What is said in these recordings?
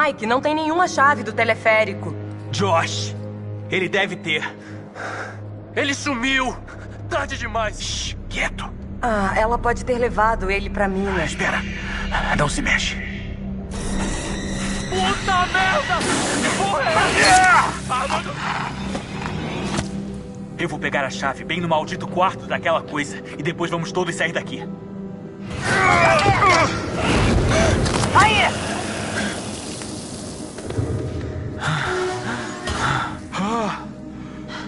Mike não tem nenhuma chave do teleférico. Josh, ele deve ter. Ele sumiu. Tarde demais. Shhh, quieto. Ah, ela pode ter levado ele pra mina. Espera, não se mexe. Puta merda! Que porra é essa? Eu vou pegar a chave bem no maldito quarto daquela coisa e depois vamos todos sair daqui. Aí!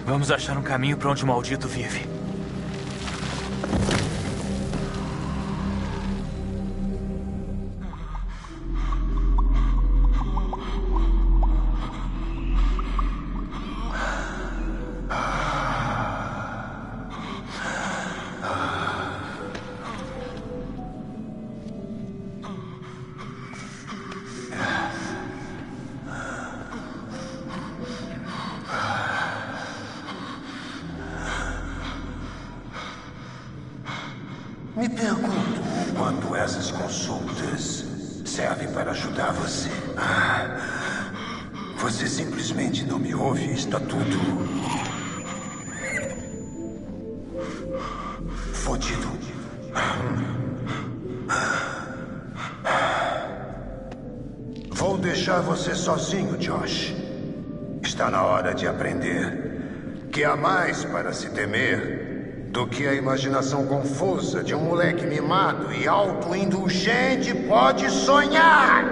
Vamos achar um caminho pra onde o maldito vive. Me pergunto o quanto essas consultas servem para ajudar você. Você simplesmente não me ouve e está tudo fodido. Vou deixar você sozinho, Josh. Está na hora de aprender que há mais para se temer do que a imaginação confusa de um moleque mimado e autoindulgente pode sonhar.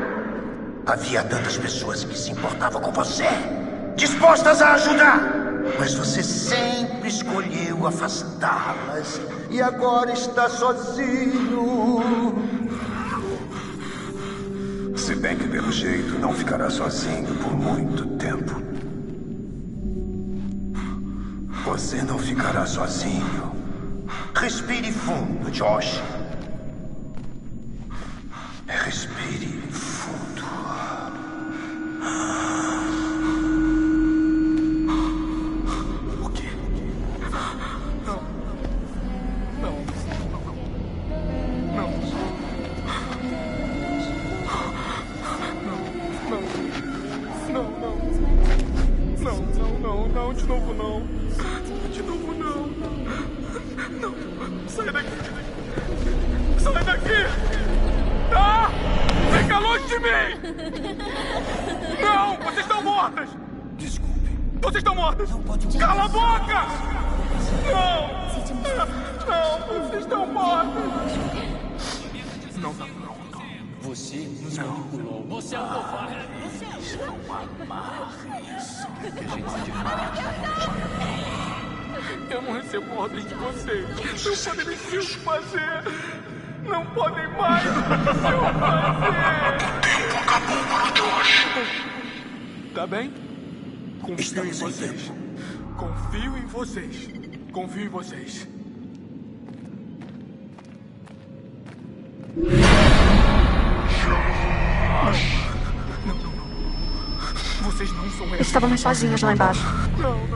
Havia tantas pessoas que se importavam com você, dispostas a ajudar, mas você sempre escolheu afastá-las e agora está sozinho. Se bem que, pelo jeito, não ficará sozinho por muito tempo. Você não ficará sozinho. Respire fundo, Josh. Respire fundo. O quê? Não. Não. Não. Não, de novo não. De novo não. Não, sai daqui. Sai daqui! Ah! Fica longe de mim! Não, vocês estão mortas! Desculpe. Vocês estão mortas! Não pode... Cala a boca! Não! Não, vocês estão mortas! Não tá pronto. Você nos manipulou. Você é um covarde. Eu não recebo ordens de vocês. Não podem deixar fazer. Não podem mais fazer. O tempo acabou para o Josh. Tá bem? Confio em vocês. Confio em vocês. Confio em vocês. Vocês não são eles. Estávamos sozinhos lá embaixo. Não,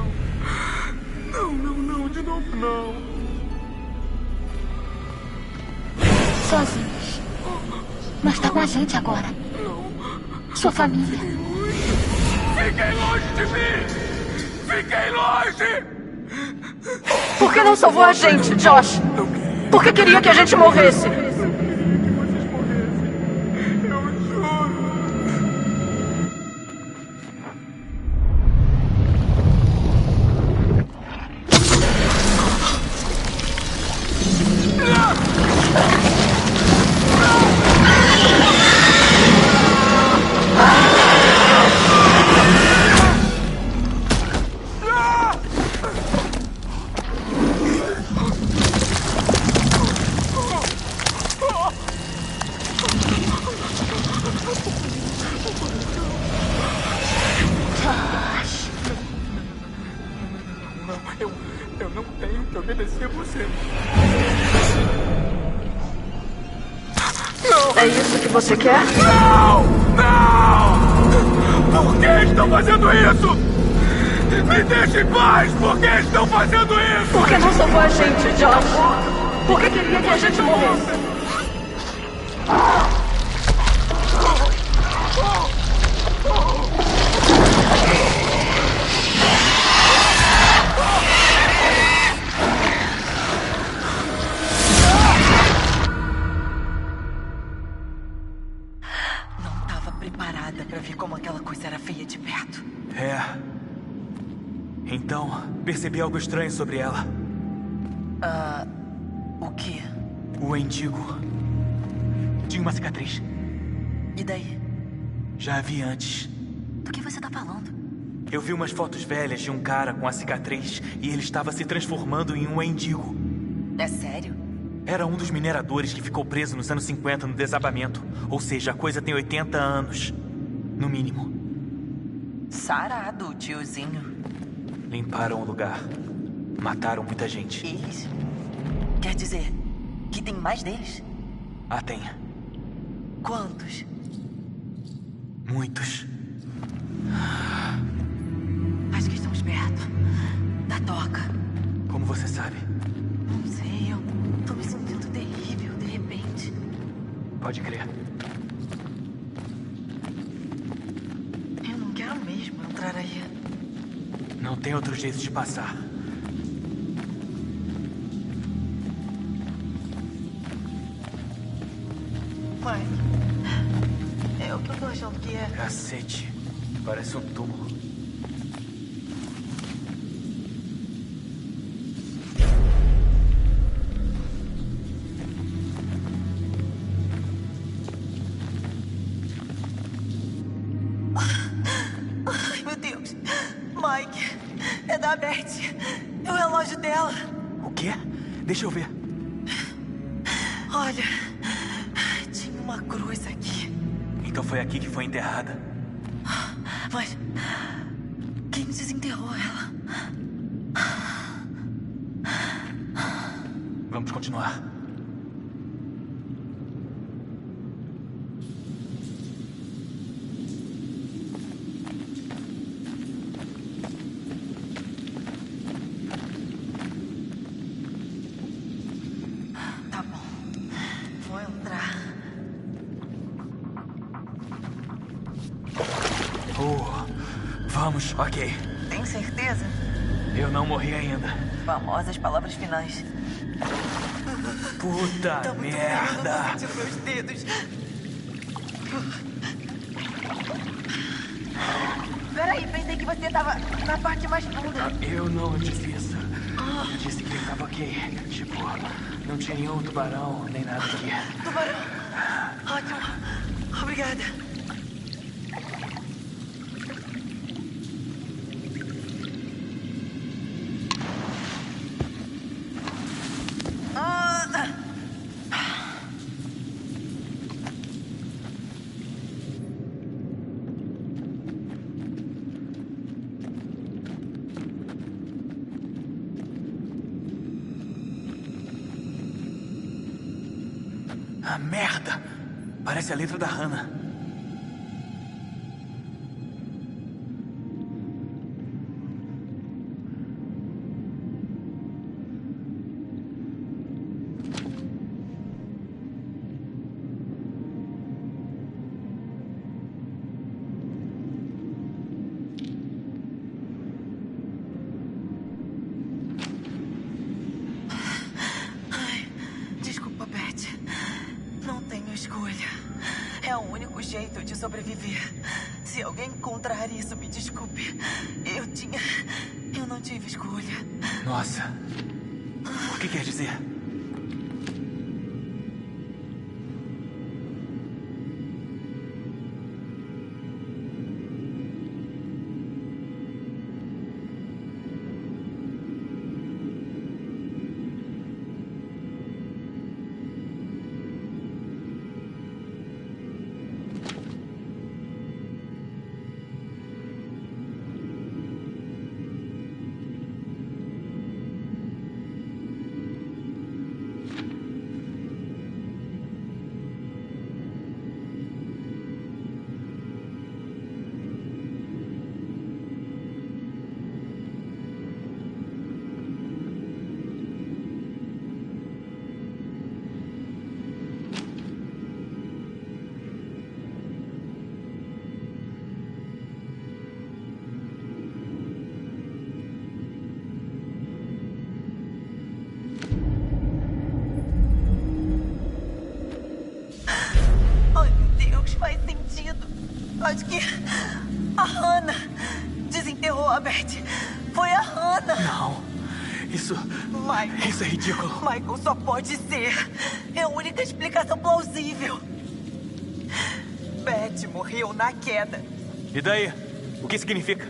de novo não. Sozinhos. Mas tá com a gente agora. Sua família. Fiquem longe de mim! Fiquem longe! Por que não salvou a gente, Josh? Por que queria que a gente morresse? Eu não tenho que obedecer você. Não! É isso que você quer? Não! Não! Por que estão fazendo isso? Me deixe em paz! Por que estão fazendo isso? Por que não salvou a gente, Josh? Por que queria que a gente morresse? coisa era feia de perto. É. Então, percebi algo estranho sobre ela. O quê? O Endigo tinha uma cicatriz. E daí? Já a vi antes. Do que você tá falando? Eu vi umas fotos velhas de um cara com a cicatriz e ele estava se transformando em um Endigo. É sério? Era um dos mineradores que ficou preso nos anos 50 no desabamento. Ou seja, a coisa tem 80 anos. No mínimo. Sarado, tiozinho. Limparam o lugar. Mataram muita gente. Eles? Quer dizer, que tem mais deles? Ah, tem. Quantos? Muitos. Acho que estamos perto da toca. Como você sabe? Não sei, eu tô me sentindo terrível de repente. Pode crer. Eu não quero mesmo entrar aí. Não tem outro jeito de passar. Mãe, é o que eu tô achando que é. Cacete. Parece um túmulo. Ai, meu Deus. Mike, é da Beth. É o relógio dela. O quê? Deixa eu ver. Olha, tinha uma cruz aqui. Então foi aqui que foi enterrada. Mas quem desenterrou ela? Vamos continuar. Tá bom. Vou entrar. Vamos, ok. Tem certeza? Eu não morri ainda. Famosas palavras finais. Puta Tá muito merda! frio, eu não tô sentindo meus dedos. Peraí, pensei que você tava na parte mais funda. Eu não disse isso. Eu disse que ele tava ok. Tipo, não tinha nenhum tubarão, nem nada aqui. Tubarão. Ótimo. Obrigada. Ah, merda! Parece a letra da Hannah. Desculpa, Beth. Não tenho escolha. É o único jeito de sobreviver. Se alguém encontrar isso, me desculpe. Eu não tive escolha. Nossa. O que quer dizer? Ai, meu Deus, faz sentido. Acho que A Hannah desenterrou a Beth. Foi a Hannah. Não. Isso é ridículo. Michael, só pode ser. É a única explicação plausível. Beth morreu na queda. E daí? O que significa?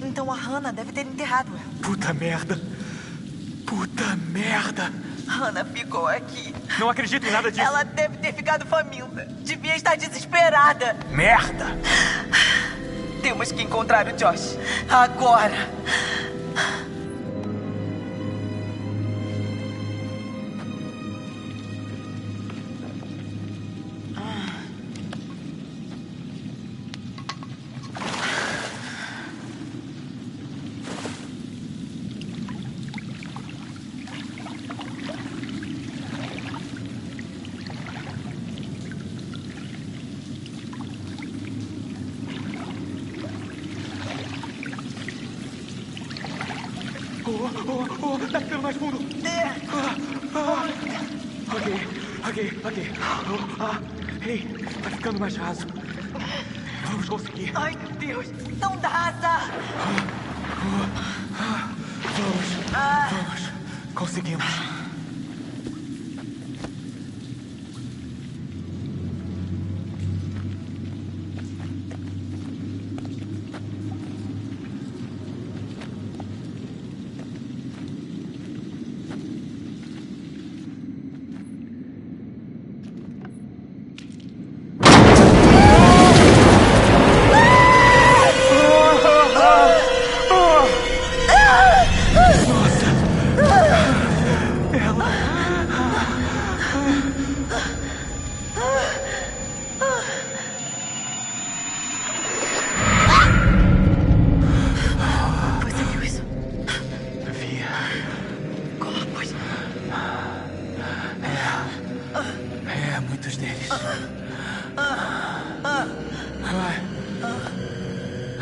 Então a Hannah deve ter enterrado ela. Puta merda. Puta merda. Hannah ficou aqui. Não acredito em nada disso. Ela deve ter ficado faminta. Devia estar desesperada. Merda. Temos que encontrar o Josh. Agora. Tá ficando mais fundo. Ok. Ei, tá ficando mais raso. Vamos conseguir. Ai, meu Deus. Não dá, Zá. Vamos. Conseguimos.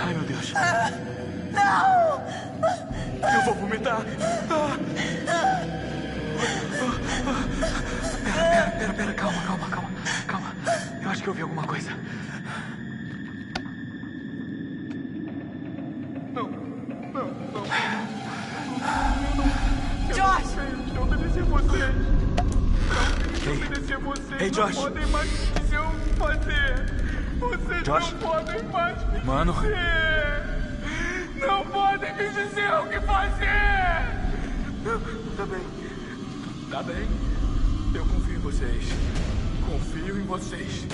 Ai, meu Deus. Não! Eu vou vomitar. Pera. Calma. Eu acho que eu vi alguma coisa. Não. Josh! Eu obedeci vocês. Ei, Josh. Não podem mais me dizer o que fazer. Vocês Josh? não podem mais me dizer. Mano. Não podem me dizer o que fazer. Tá bem. Eu confio em vocês. Confio em vocês.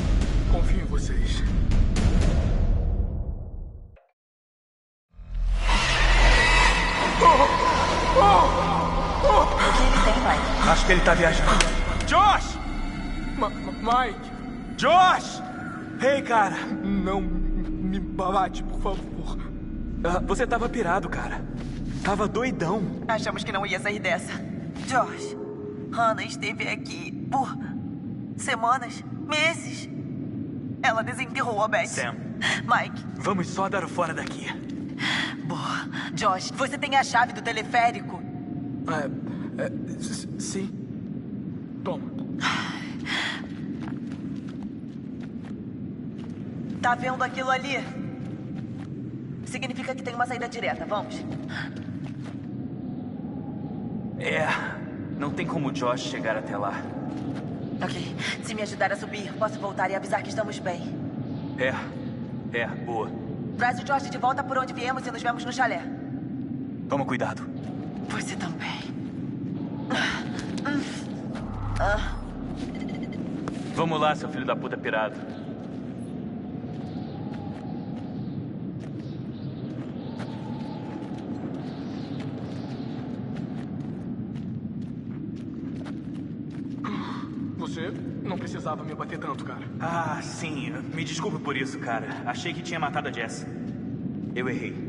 O que ele tem, Mike? Acho que ele tá viajando. Josh! Mike, Josh! Ei, cara. não me bate, por favor. Você tava pirado, cara. Tava doidão. Achamos que não ia sair dessa. Josh, Hannah esteve aqui por semanas, meses. Ela desenterrou a Beth. Sam. Mike. Vamos só dar o fora daqui. Boa. Josh, você tem a chave do teleférico? Sim. Toma. Tá vendo aquilo ali? Significa que tem uma saída direta. Vamos. Não tem como o Josh chegar até lá. Ok. Se me ajudar a subir, posso voltar e avisar que estamos bem. Boa. Traz o Josh de volta por onde viemos e nos vemos no chalé. Toma cuidado. Você também. Vamos lá, seu filho da puta pirado. Você não precisava me bater tanto, cara. Sim. Me desculpe por isso, cara. Achei que tinha matado a Jess. Eu errei.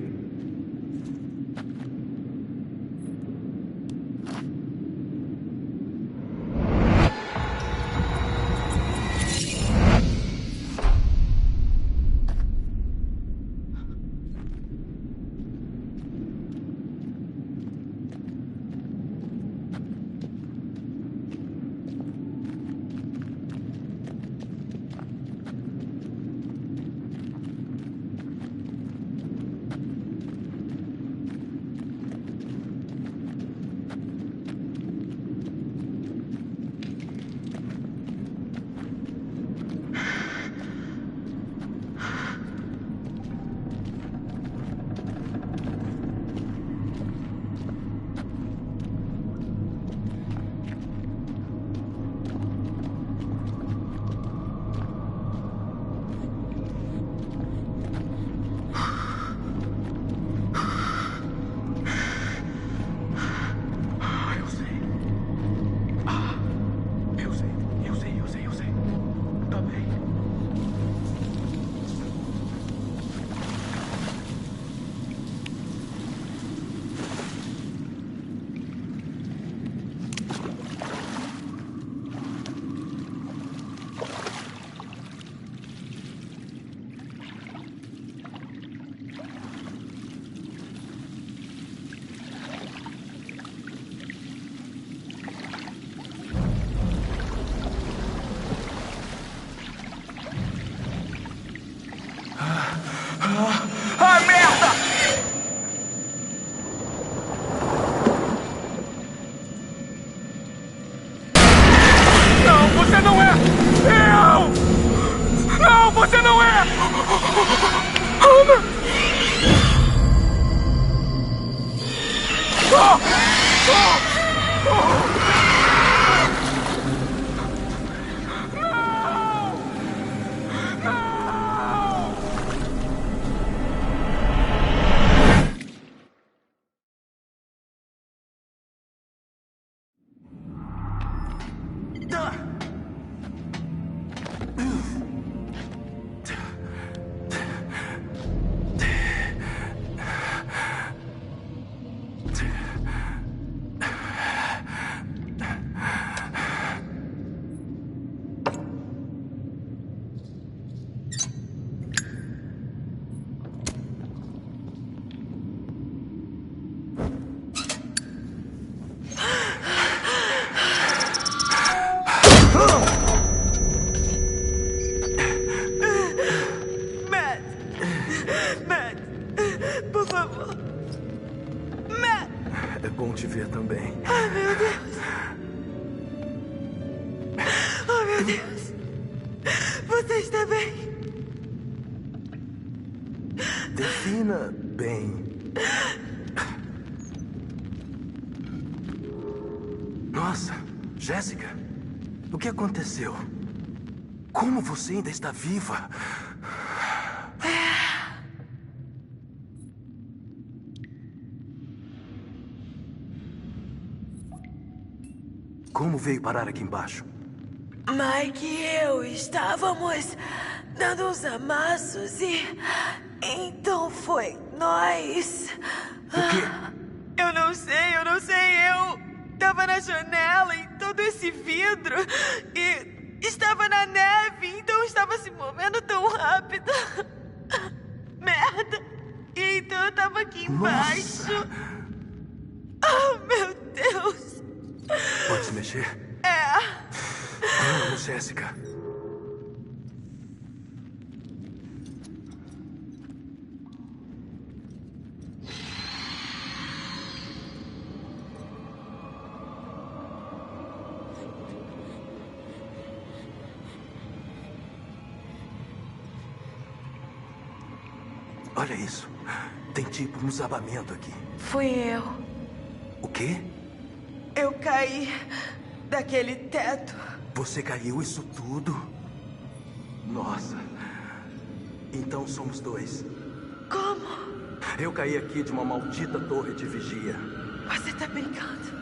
Você não é! Eu! Não, você não é! Ana! Oh! Oh! Oh! É bom te ver também. Ai, meu Deus. Oh, meu Deus. Você está bem? Defina bem. Nossa, Jéssica, o que aconteceu? Como você ainda está viva? Como veio parar aqui embaixo? Mike e eu estávamos dando uns amassos e... Então foi nós. O quê? Eu não sei. Eu estava na janela em todo esse vidro e estava na neve, então estava se movendo tão rápido. Merda. E então eu estava aqui embaixo. Nossa. Oh, meu Deus. Pode se mexer? É. Vamos, Jéssica. Olha isso. Tem tipo um desabamento aqui. Fui eu. O quê? Eu caí daquele teto. Você caiu isso tudo? Nossa. Então somos dois. Como? Eu caí aqui de uma maldita torre de vigia. Você tá brincando?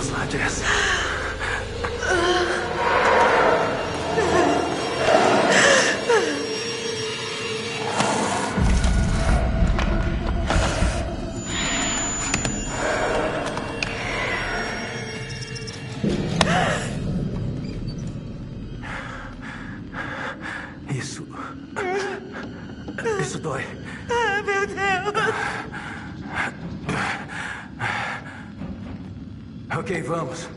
Vamos lá, Jess. Isso dói. Ah, meu Deus. Ok, vamos.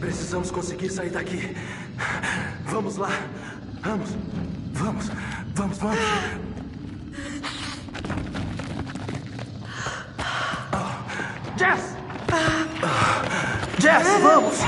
Precisamos conseguir sair daqui. Vamos lá. Vamos. Jess! Jess, vamos!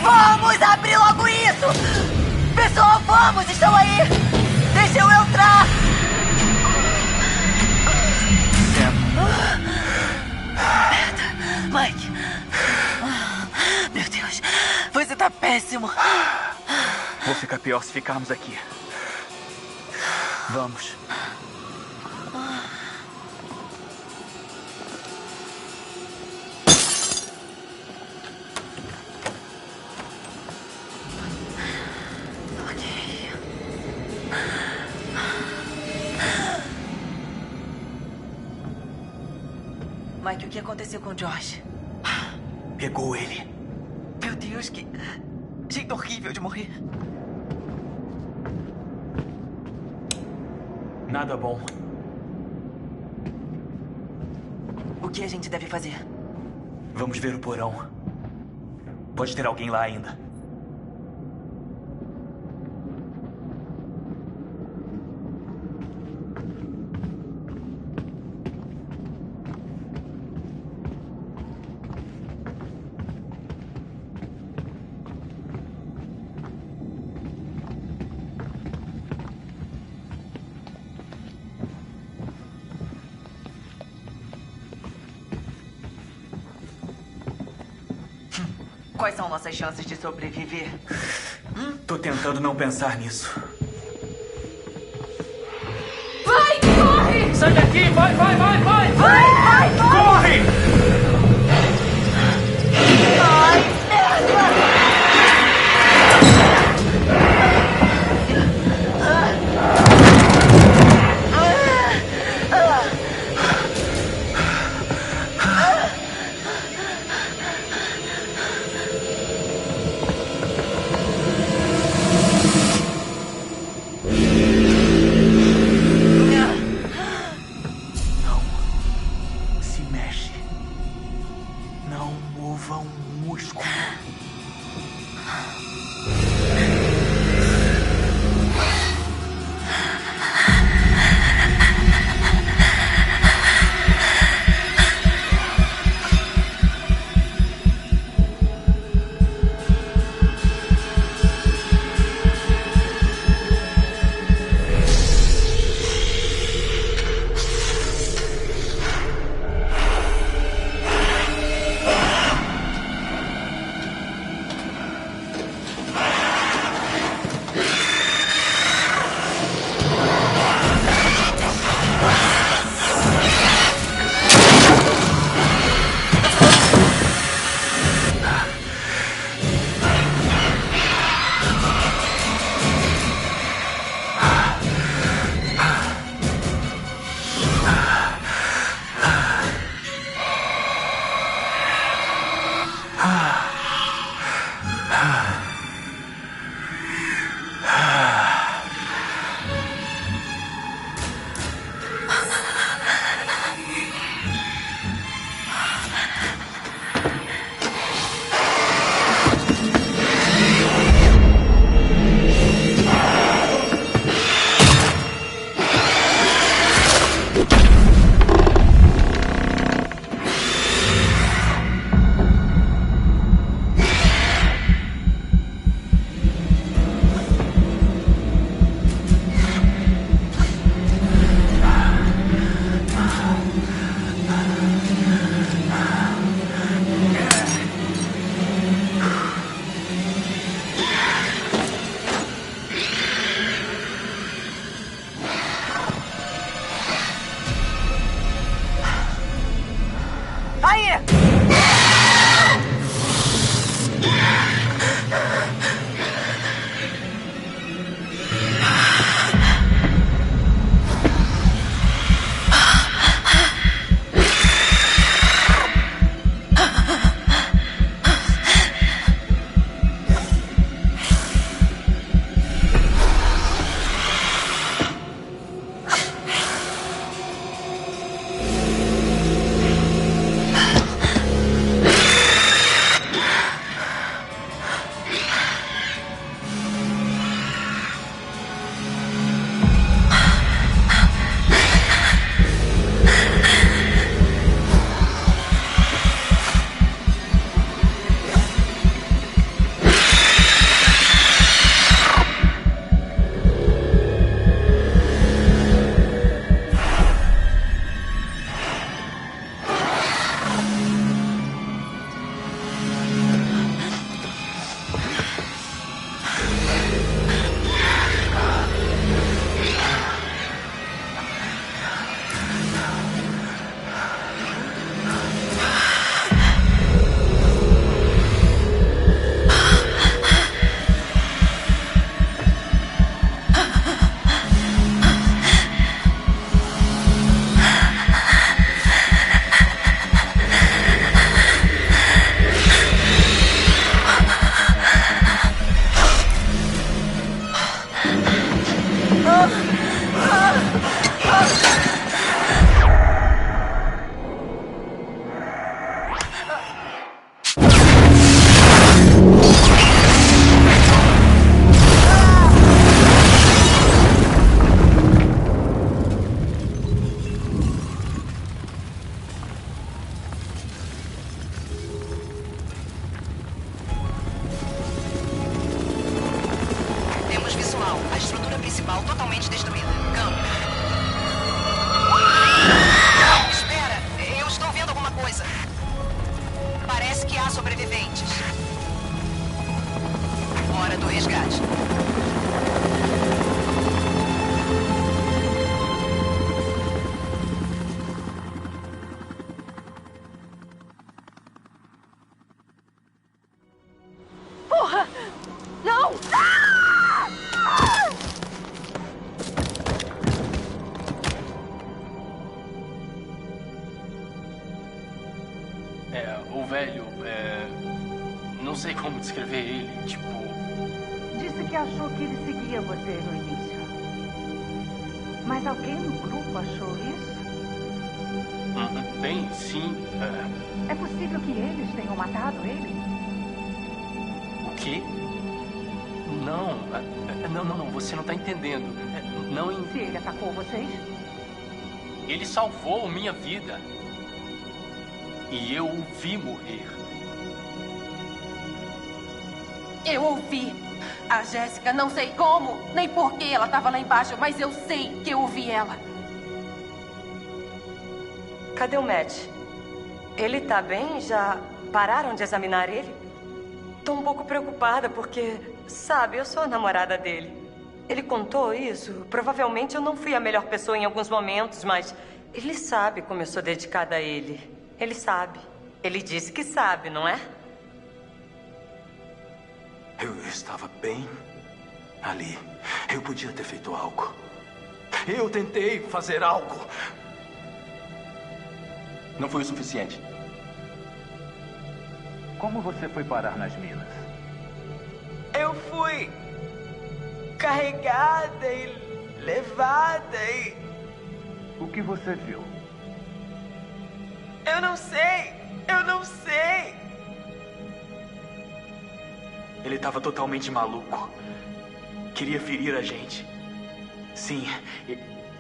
Vamos abrir logo isso! Pessoal, Vamos, estão aí! Deixa eu entrar! Mike. Meu Deus. Você tá péssimo. Vou ficar pior se ficarmos aqui. Vamos. Mike, o que aconteceu com o Josh? Pegou ele. Meu Deus, que jeito horrível de morrer. Nada bom. O que a gente deve fazer? Vamos ver o porão. Pode ter alguém lá ainda. Quais são nossas chances de sobreviver? Tô tentando não pensar nisso. Vai, corre! Sai daqui! Vai! Vai, vai! Corre! Ai, merda! Se mexe. Não mova um músculo. A estrutura principal totalmente destruída. Campo. Espera, eu estou vendo alguma coisa. Parece que há sobreviventes. Hora do resgate. Porra! Não! O velho, não sei como descrever ele, tipo... Disse que achou que ele seguia vocês no início. Mas alguém no grupo achou isso? Bem, sim. É possível que eles tenham matado ele? O quê? Não, você não tá entendendo. Não em... Se ele atacou vocês? Ele salvou minha vida. E eu o vi morrer. Eu ouvi. A Jéssica, não sei como, nem por que ela estava lá embaixo, mas eu sei que eu ouvi ela. Cadê o Matt? Ele tá bem? Já pararam de examinar ele? Tô um pouco preocupada porque, sabe, eu sou a namorada dele. Ele contou isso. Provavelmente eu não fui a melhor pessoa em alguns momentos, mas ele sabe como eu sou dedicada a ele. Ele sabe. Ele disse que sabe, não é? Eu estava bem ali. Eu podia ter feito algo. Eu tentei fazer algo. Não foi o suficiente. Como você foi parar nas minas? Eu fui carregada e levada e... O que você viu? Eu não sei! Eu não sei! Ele estava totalmente maluco. Queria ferir a gente. Sim,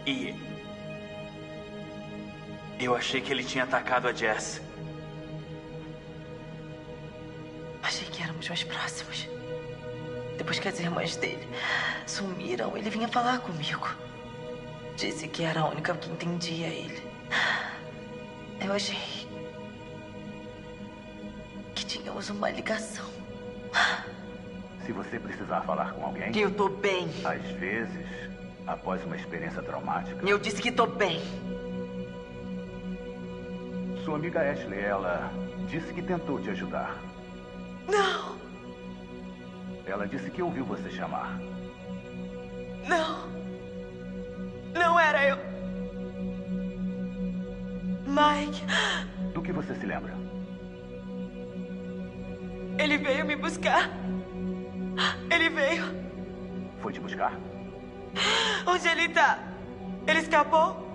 e eu achei que ele tinha atacado a Jess. Achei que éramos mais próximos. Depois que as irmãs dele sumiram, ele vinha falar comigo. Disse que era a única que entendia ele. Eu achei que tínhamos uma ligação. Se você precisar falar com alguém... Eu tô bem. Às vezes, após uma experiência traumática... Eu disse que tô bem. Sua amiga Ashley, ela disse que tentou te ajudar. Não! Ela disse que ouviu você chamar. Não! Não era eu! Mike! Do que você se lembra? Ele veio me buscar. Ele veio. Foi te buscar? Onde ele tá? Ele escapou?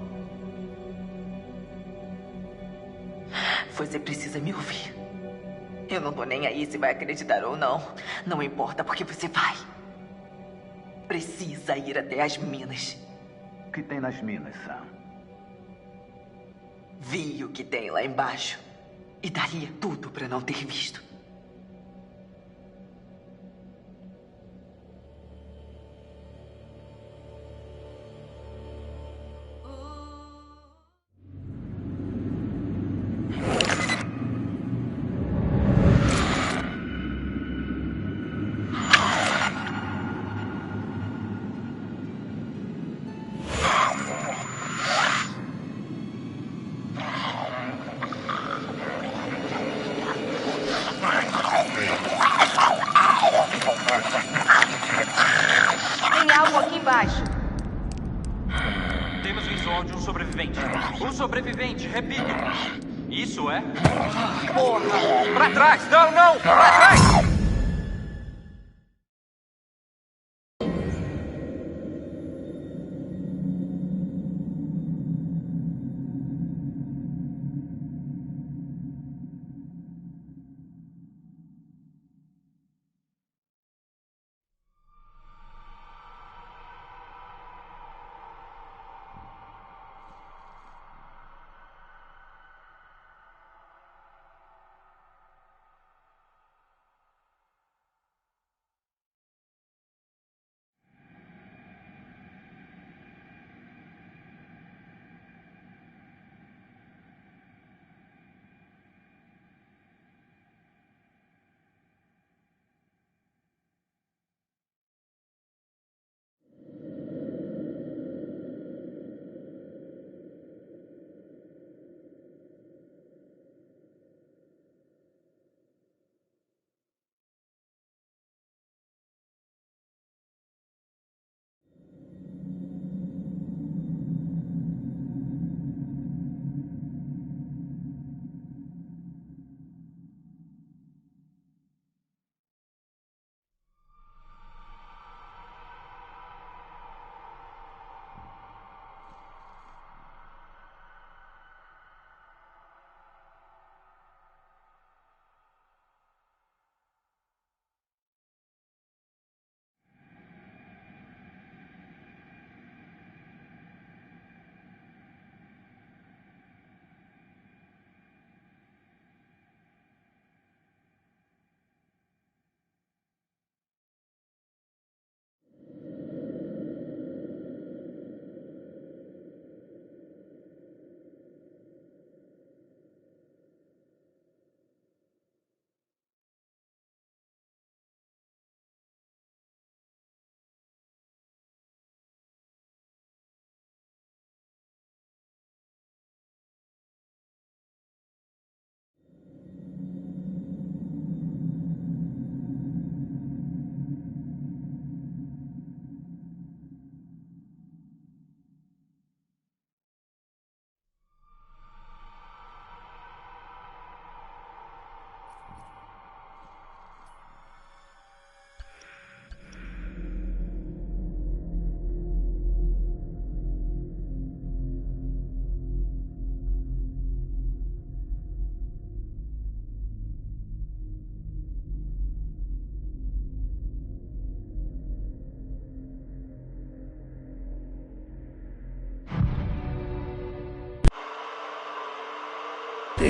Você precisa me ouvir. Eu não tô nem aí se vai acreditar ou não. Não importa, porque você vai. Precisa ir até as minas. O que tem nas minas, Sam? Vi o que tem lá embaixo. E daria tudo pra não ter visto. Tem algo aqui embaixo. Temos visual de um sobrevivente. Um sobrevivente, repito. Isso é? Porra! Pra trás! Não! Pra trás!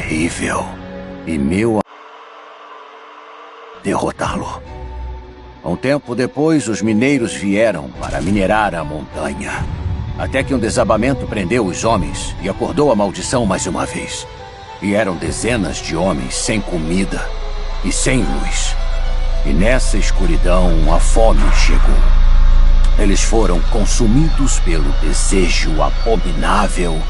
terrível. E meu derrotá-lo. Um tempo depois, os mineiros vieram para minerar a montanha. Até que um desabamento prendeu os homens e acordou a maldição mais uma vez. E eram dezenas de homens sem comida e sem luz. E nessa escuridão, a fome chegou. Eles foram consumidos pelo desejo abominável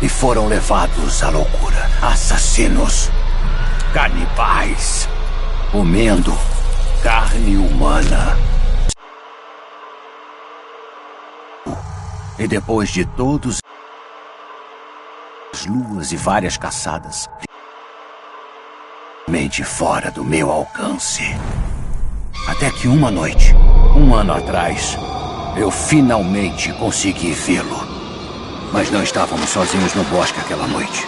e foram levados à loucura. Assassinos, canibais, comendo carne humana. E depois de todos as luas e várias caçadas, mente fora do meu alcance. Até que uma noite, um ano atrás, eu finalmente consegui vê-lo. Mas não estávamos sozinhos no bosque aquela noite.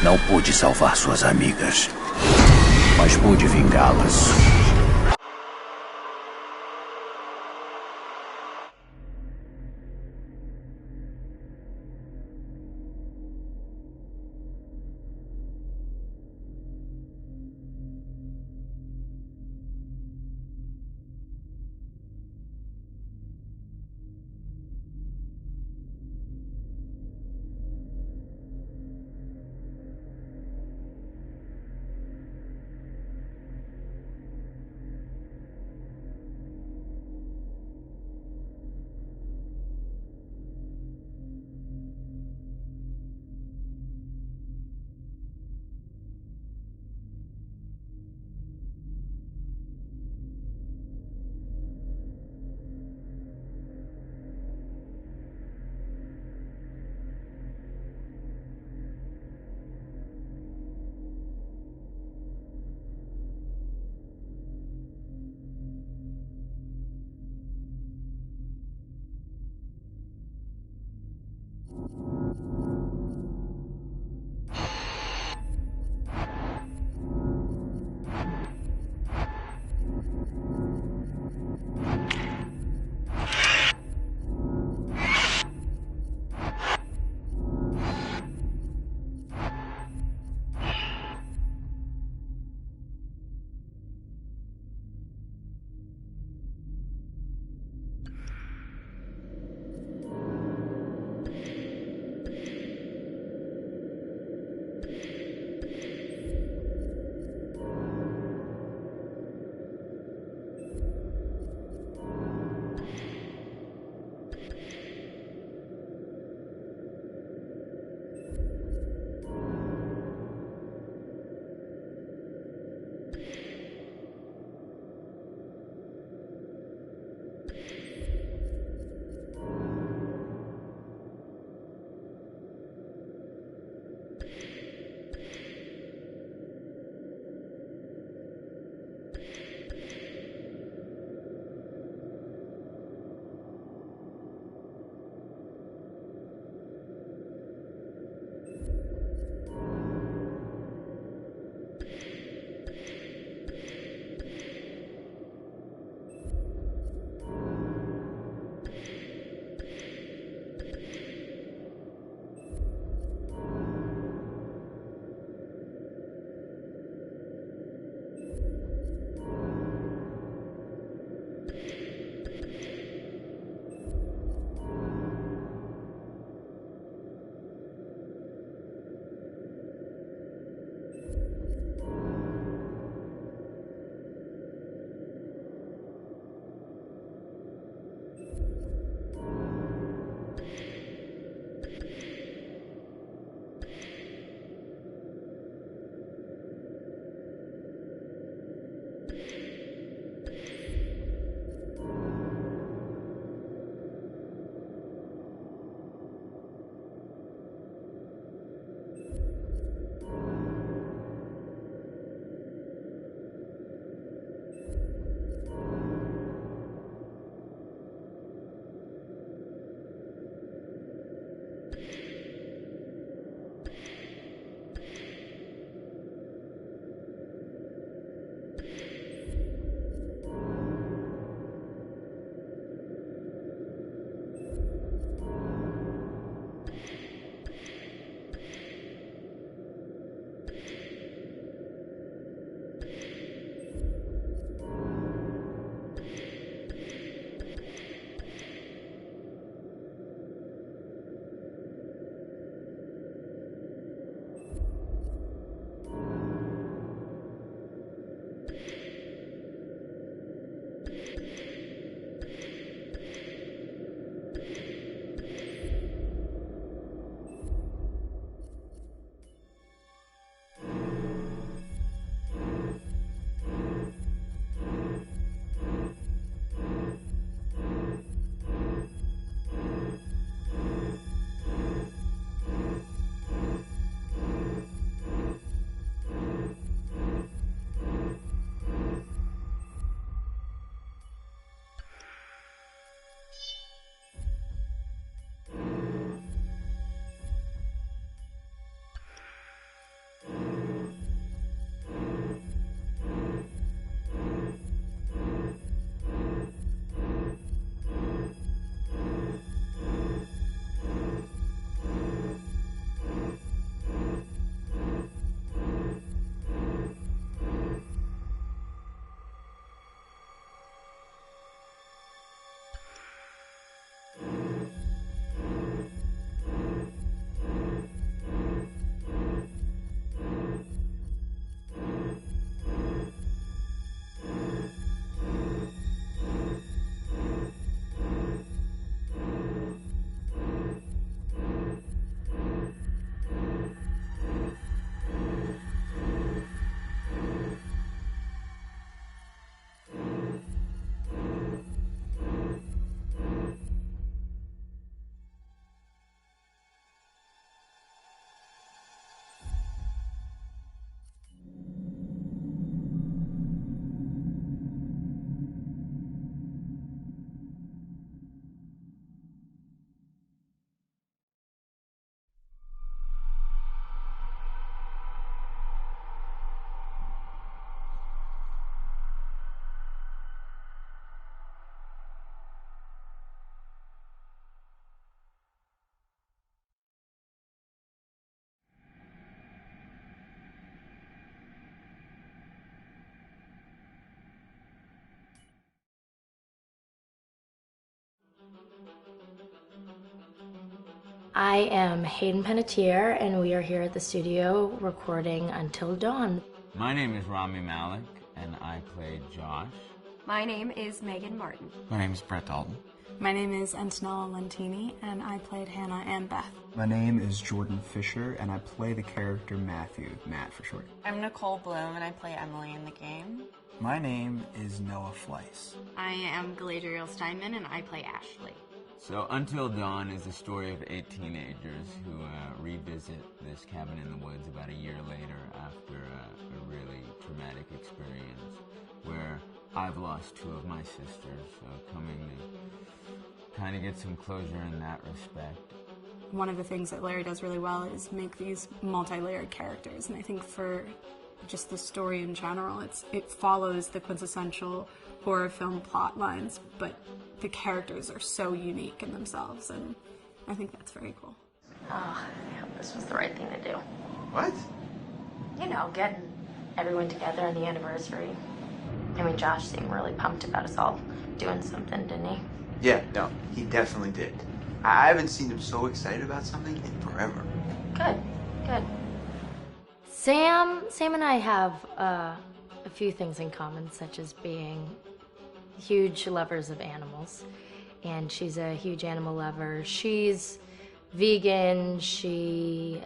Não pude salvar suas amigas, mas pude vingá-las. I am Hayden Panettiere, and we are here at the studio recording Until Dawn. My name is Rami Malek, and I played Josh. My name is Megan Martin. My name is Brett Dalton. My name is Antonella Lentini, and I played Hannah and Beth. My name is Jordan Fisher, and I play the character Matthew, Matt for short. I'm Nicole Bloom, and I play Emily in the game. My name is Noah Fleiss. I am Galadriel Steinman, and I play Ashley. So Until Dawn is the story of 8 teenagers who revisit this cabin in the woods about a year later after a really traumatic experience where I've lost 2 of my sisters, so coming to kind of get some closure in that respect. One of the things that Larry does really well is make these multi-layered characters, and I think for just the story in general, it follows the quintessential horror film plot lines, but the characters are so unique in themselves, and I think that's very cool. Oh, yeah, this was the right thing to do. What? You know, getting everyone together on the anniversary. I mean, Josh seemed really pumped about us all doing something, didn't he? Yeah, no, he definitely did. I haven't seen him so excited about something in forever. Good, good. Sam and I have a few things in common, such as being huge lovers of animals, and she's a huge animal lover. She's vegan. She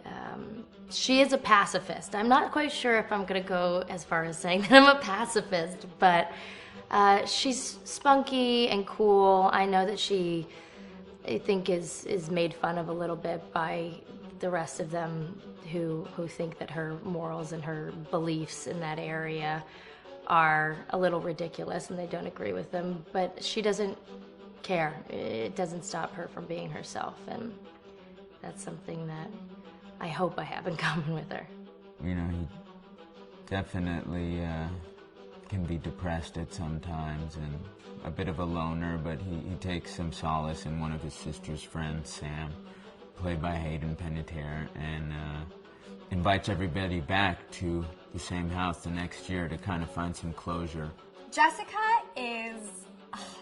is a pacifist. I'm not quite sure if I'm gonna go as far as saying that I'm a pacifist, but she's spunky and cool. I know that she, I think, is made fun of a little bit by the rest of them who think that her morals and her beliefs in that area are a little ridiculous and they don't agree with them, but she doesn't care. It doesn't stop her from being herself, and that's something that I hope I have in common with her. You know, he definitely can be depressed at some times and a bit of a loner, but he takes some solace in one of his sister's friends, Sam, played by Hayden Panettiere, and invites everybody back to the same house the next year to kind of find some closure. Jessica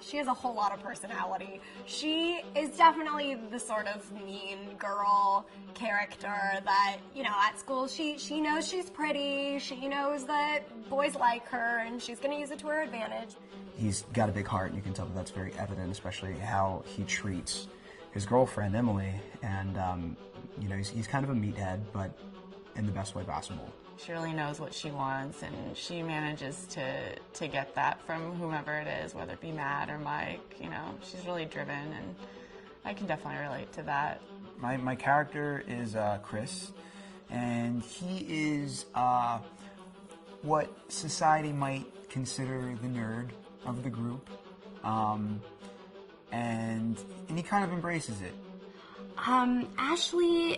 she has a whole lot of personality. She is definitely the sort of mean girl character that, you know, at school she knows she's pretty, she knows that boys like her, and she's going to use it to her advantage. He's got a big heart, and you can tell that that's very evident, especially how he treats his girlfriend, Emily, and, you know, he's kind of a meathead, but in the best way possible. She really knows what she wants, and she manages to get that from whomever it is, whether it be Matt or Mike. You know, she's really driven, and I can definitely relate to that. My character is Chris, and he is what society might consider the nerd of the group, and he kind of embraces it. Ashley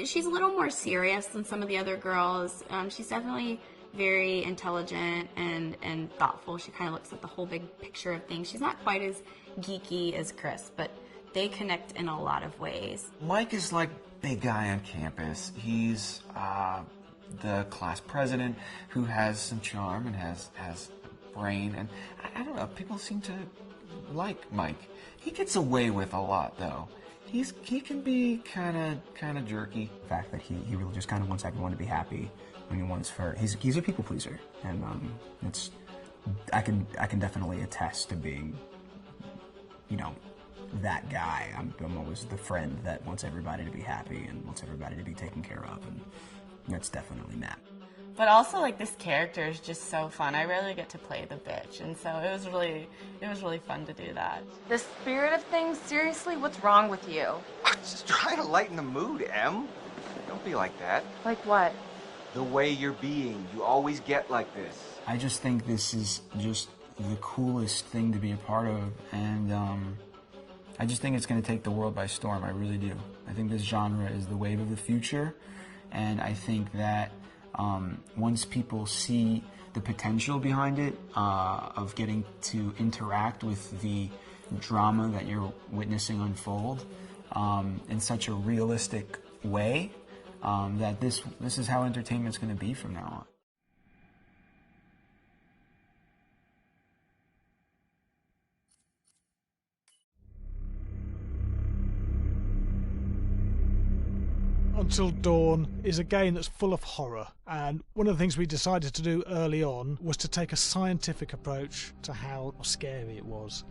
she's a little more serious than some of the other girls. She's definitely very intelligent and thoughtful. She kind of looks at the whole big picture of things. She's not quite as geeky as Chris, but they connect in a lot of ways. Mike is like big guy on campus. He's the class president who has some charm and has brain, and I don't know, people seem to like Mike. He gets away with a lot, though. He can be kind of jerky. The fact that he really just kind of wants everyone to be happy. When he wants he's a people pleaser, and I can definitely attest to being, you know, that guy. I'm always the friend that wants everybody to be happy and wants everybody to be taken care of, and that's definitely Matt. But also, like, this character is just so fun. I rarely get to play the bitch, and so it was really fun to do that. The spirit of things, seriously, what's wrong with you? Just try to lighten the mood, Em. Don't be like that. Like what? The way you're being. You always get like this. I just think this is just the coolest thing to be a part of, and I just think it's going to take the world by storm. I really do. I think this genre is the wave of the future, and I think that once people see the potential behind it, of getting to interact with the drama that you're witnessing unfold in such a realistic way, that this is how entertainment's going to be from now on. Until Dawn is a game that's full of horror, and one of the things we decided to do early on was to take a scientific approach to how scary it was.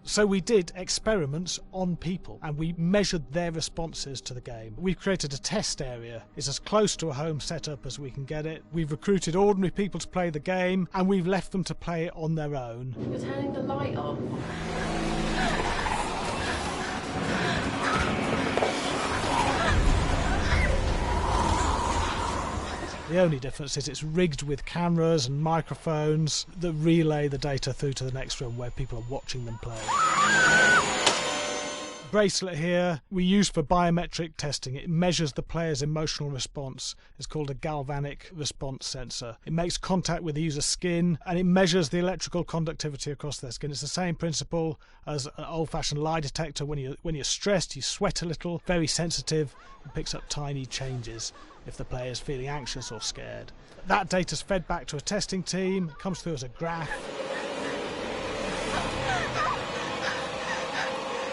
So we did experiments on people and we measured their responses to the game. We've created a test area. It's as close to a home setup as we can get it. We've recruited ordinary people to play the game and we've left them to play it on their own. You're turning the light off. The only difference is it's rigged with cameras and microphones that relay the data through to the next room where people are watching them play. Bracelet here we use for biometric testing. It measures the player's emotional response. It's called a galvanic response sensor. It makes contact with the user's skin and it measures the electrical conductivity across their skin. It's the same principle as an old-fashioned lie detector. When you're stressed, you sweat a little, very sensitive, and picks up tiny changes if the player is feeling anxious or scared. That data's fed back to a testing team, comes through as a graph.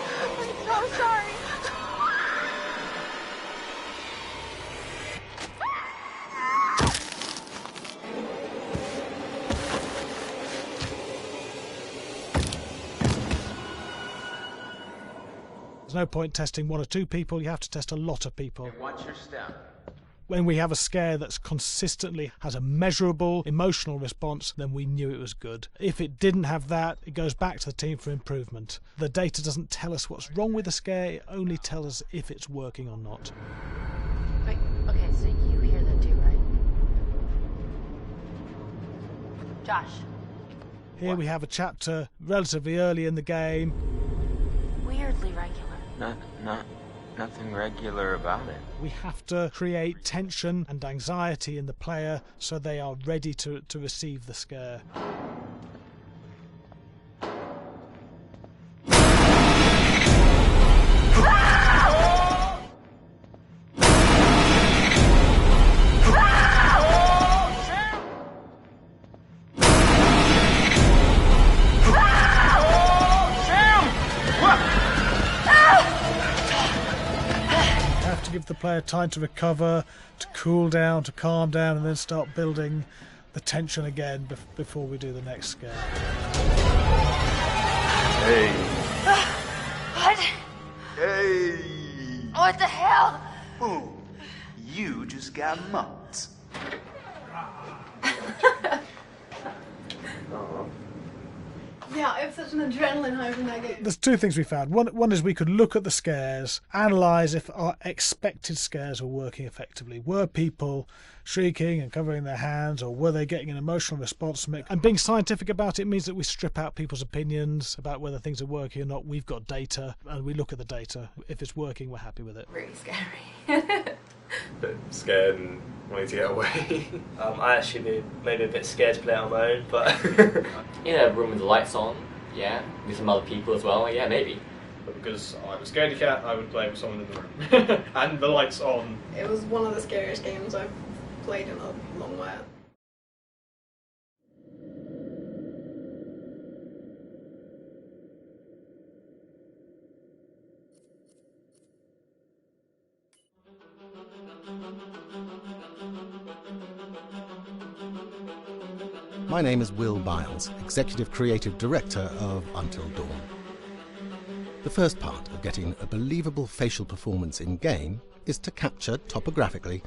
I'm so sorry. There's no point testing one or two people, you have to test a lot of people. And watch your step. When we have a scare that's consistently has a measurable emotional response, then we knew it was good. If it didn't have that, it goes back to the team for improvement. The data doesn't tell us what's wrong with the scare, it only tells us if it's working or not. Wait, okay, so you hear that too, right? Josh. Here we have a chapter relatively early in the game. Weirdly regular. Nothing regular about it. We have to create tension and anxiety in the player so they are ready to receive the scare. Give the player time to recover, to cool down, to calm down, and then start building the tension again before we do the next scare. Hey. What? Hey. What the hell? Ooh, you just got mugged. Yeah, I have such an adrenaline high from that game. There's two things we found. One is we could look at the scares, analyse if our expected scares were working effectively. Were people shrieking and covering their hands, or were they getting an emotional response from it? And being scientific about it means that we strip out people's opinions about whether things are working or not. We've got data, and we look at the data. If it's working, we're happy with it. Really scary. Bit scared and wanting to get away. I actually be maybe a bit scared to play on my own, but in a room with the lights on, yeah, with some other people as well, yeah, maybe. But because I'm a scaredy cat, I would play with someone in the room. And the lights on. It was one of the scariest games I've played in a long while. My name is Will Biles, Executive Creative Director of Until Dawn. The first part of getting a believable facial performance in-game is to capture, topographically,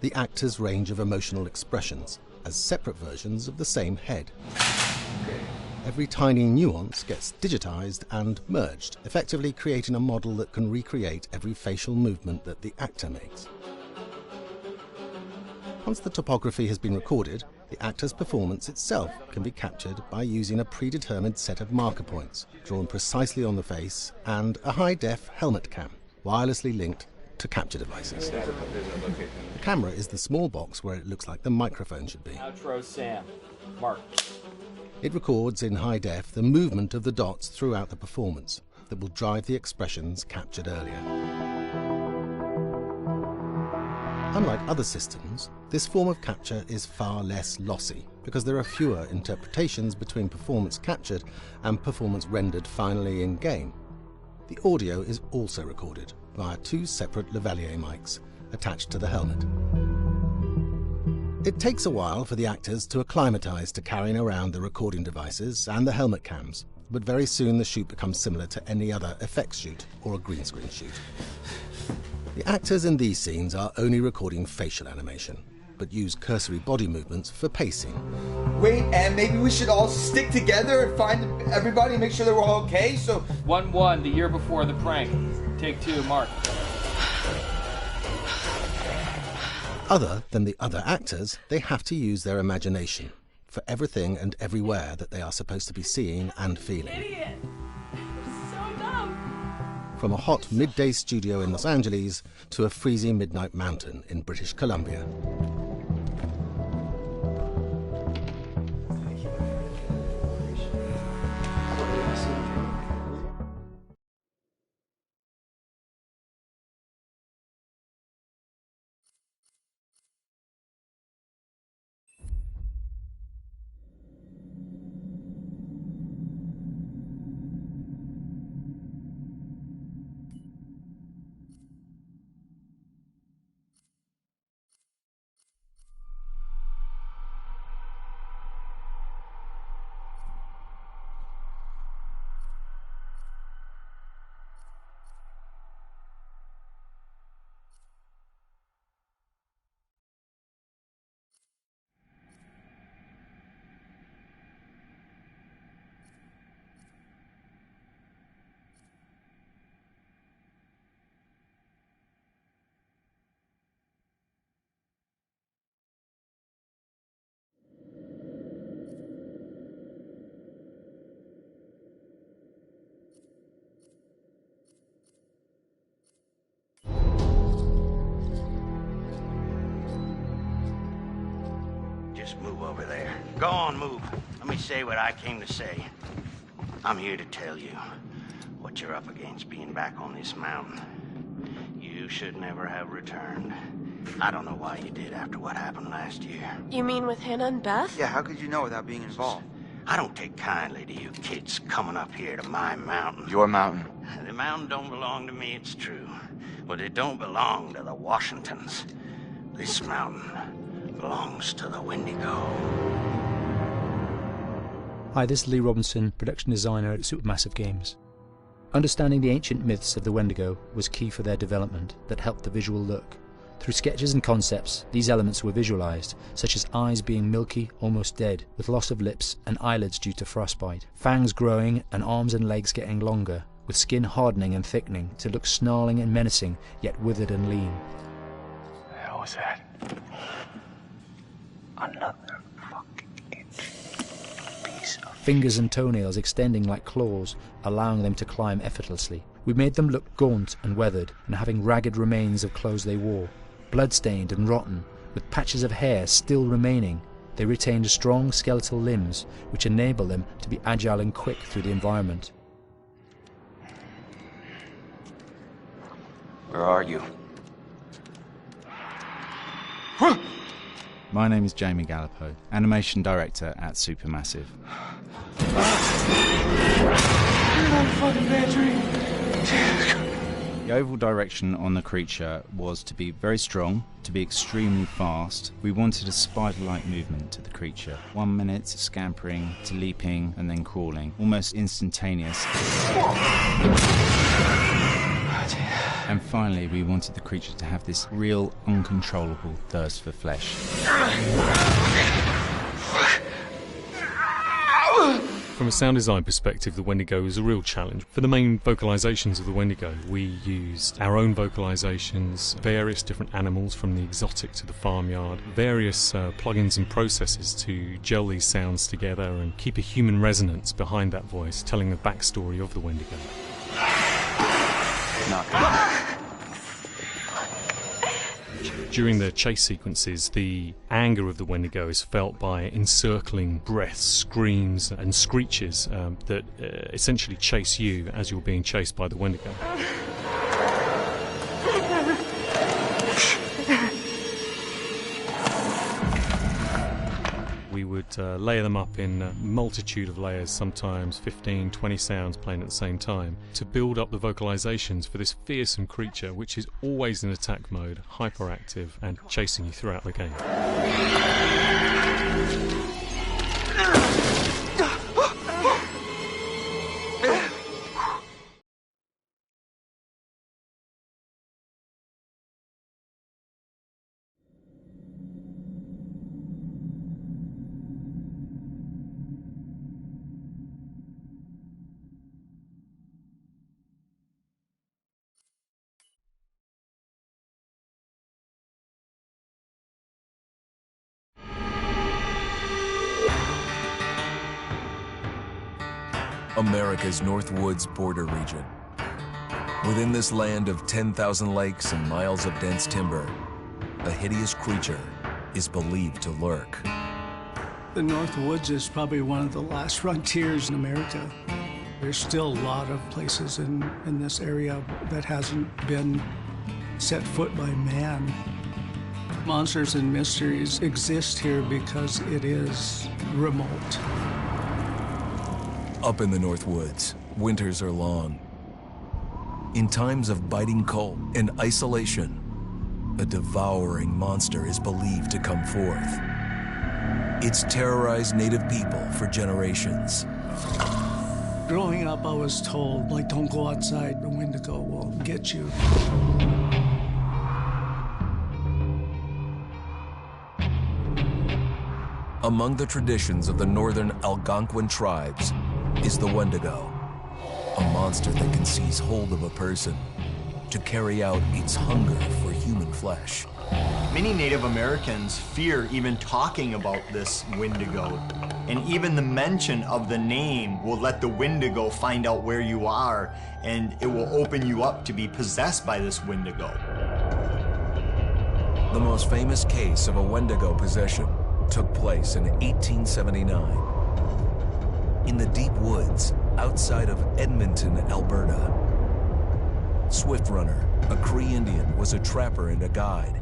the actor's range of emotional expressions as separate versions of the same head. Every tiny nuance gets digitized and merged, effectively creating a model that can recreate every facial movement that the actor makes. Once the topography has been recorded, the actor's performance itself can be captured by using a predetermined set of marker points, drawn precisely on the face, and a high-def helmet cam, wirelessly linked to capture devices. The camera is the small box where it looks like the microphone should be. Outro Sam. Mark. It records in high def the movement of the dots throughout the performance that will drive the expressions captured earlier. Unlike other systems, this form of capture is far less lossy because there are fewer interpretations between performance captured and performance rendered finally in-game. The audio is also recorded via two separate lavalier mics attached to the helmet. It takes a while for the actors to acclimatise to carrying around the recording devices and the helmet cams, but very soon the shoot becomes similar to any other effects shoot or a green screen shoot. The actors in these scenes are only recording facial animation, but use cursory body movements for pacing. Wait, and maybe we should all stick together and find everybody and make sure that we're all okay, so... 1-1, the year before the prank. Take 2, Mark. Other than the other actors, they have to use their imagination for everything and everywhere that they are supposed to be seeing and feeling. Idiot! So dumb. From a hot midday studio in Los Angeles to a freezing midnight mountain in British Columbia. Just move over there. Go on, move. Let me say what I came to say. I'm here to tell you what you're up against being back on this mountain. You should never have returned. I don't know why you did after what happened last year. You mean with Hannah and Beth? Yeah, how could you know without being involved? I don't take kindly to you kids coming up here to my mountain. Your mountain. The mountain don't belong to me, it's true. But it don't belong to the Washingtons. This mountain belongs to the Wendigo. Hi, this is Lee Robinson, production designer at Supermassive Games. Understanding the ancient myths of the Wendigo was key for their development that helped the visual look. Through sketches and concepts, these elements were visualized, such as eyes being milky, almost dead, with loss of lips and eyelids due to frostbite, fangs growing and arms and legs getting longer, with skin hardening and thickening to look snarling and menacing, yet withered and lean. What the hell was that? Another fucking piece of... Fingers and toenails extending like claws, allowing them to climb effortlessly. We made them look gaunt and weathered, and having ragged remains of clothes they wore. Blood-stained and rotten, with patches of hair still remaining, they retained strong skeletal limbs, which enable them to be agile and quick through the environment. Where are you? My name is Jamie Gallipo, animation director at Supermassive. The overall direction on the creature was to be very strong, to be extremely fast. We wanted a spider-like movement to the creature. 1 minute scampering to leaping and then crawling, almost instantaneous. And finally, we wanted the creature to have this real, uncontrollable thirst for flesh. From a sound design perspective, the Wendigo is a real challenge. For the main vocalisations of the Wendigo, we used our own vocalisations, various different animals from the exotic to the farmyard, various plugins and processes to gel these sounds together and keep a human resonance behind that voice, telling the backstory of the Wendigo. During the chase sequences, the anger of the Wendigo is felt by encircling breaths, screams and screeches that essentially chase you as you're being chased by the Wendigo. We would would layer them up in a multitude of layers, sometimes 15, 20 sounds playing at the same time, to build up the vocalizations for this fearsome creature which is always in attack mode, hyperactive, and chasing you throughout the game. America's North Woods border region. Within this land of 10,000 lakes and miles of dense timber, a hideous creature is believed to lurk. The North Woods is probably one of the last frontiers in America. There's still a lot of places in this area that hasn't been set foot by man. Monsters and mysteries exist here because it is remote. Up in the North Woods, winters are long. In times of biting cold and isolation, a devouring monster is believed to come forth. It's terrorized native people for generations. Growing up, I was told, like, don't go outside, the Wendigo will get you. Among the traditions of the northern Algonquin tribes is the Wendigo, a monster that can seize hold of a person to carry out its hunger for human flesh. Many Native Americans fear even talking about this Wendigo, and even the mention of the name will let the Wendigo find out where you are, and it will open you up to be possessed by this Wendigo. The most famous case of a Wendigo possession took place in 1879. In the deep woods outside of Edmonton, Alberta. Swift Runner, a Cree Indian, was a trapper and a guide.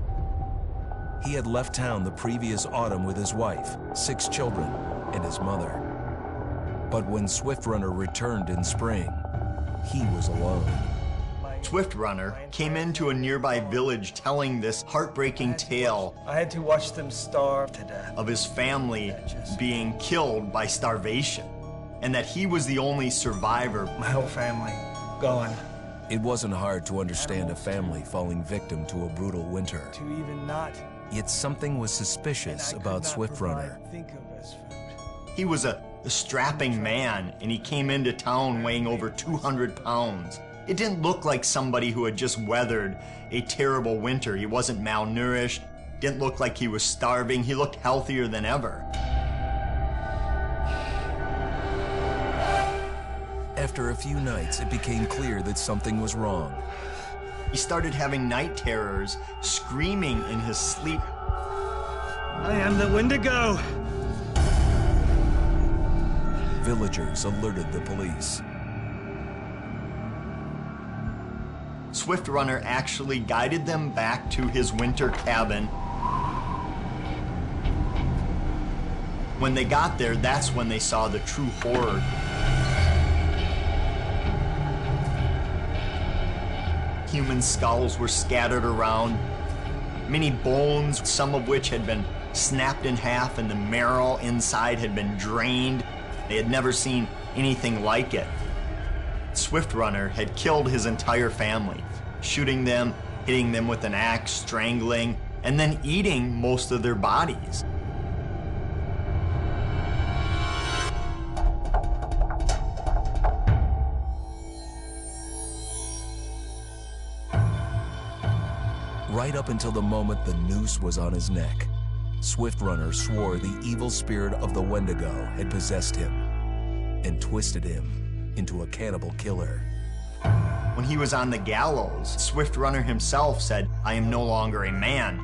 He had left town the previous autumn with his wife, 6 children, and his mother. But when Swift Runner returned in spring, he was alone. Swift Runner came into a nearby village telling this heartbreaking tale. I had to watch them starve to death. Of his family being killed by starvation, and that he was the only survivor. My whole family gone. It wasn't hard to understand a family falling victim to a brutal winter. To even not. Yet something was suspicious about Swift Runner. He was a strapping man, and he came into town weighing over 200 pounds. It didn't look like somebody who had just weathered a terrible winter. He wasn't malnourished, didn't look like he was starving. He looked healthier than ever. After a few nights, it became clear that something was wrong. He started having night terrors, screaming in his sleep. I am the Wendigo! Villagers alerted the police. Swift Runner actually guided them back to his winter cabin. When they got there, that's when they saw the true horror. Human skulls were scattered around, many bones, some of which had been snapped in half, and the marrow inside had been drained. They had never seen anything like it. Swift Runner had killed his entire family, shooting them, hitting them with an axe, strangling, and then eating most of their bodies. Right up until the moment the noose was on his neck, Swift Runner swore the evil spirit of the Wendigo had possessed him and twisted him into a cannibal killer. When he was on the gallows, Swift Runner himself said, "I am no longer a man.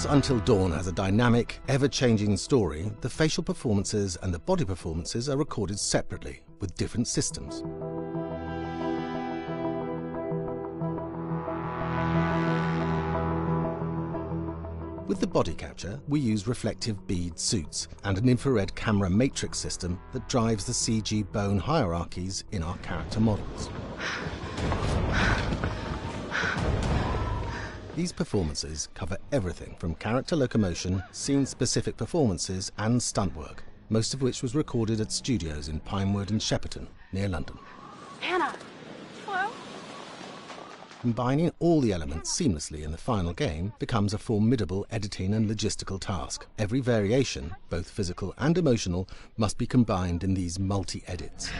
Because Until Dawn has a dynamic, ever-changing story, the facial performances and the body performances are recorded separately, with different systems. With the body capture, we use reflective bead suits and an infrared camera matrix system that drives the CG bone hierarchies in our character models. These performances cover everything from character locomotion, scene-specific performances and stunt work, most of which was recorded at studios in Pinewood and Shepperton, near London. Hannah! Hello? Combining all the elements seamlessly in the final game becomes a formidable editing and logistical task. Every variation, both physical and emotional, must be combined in these multi-edits.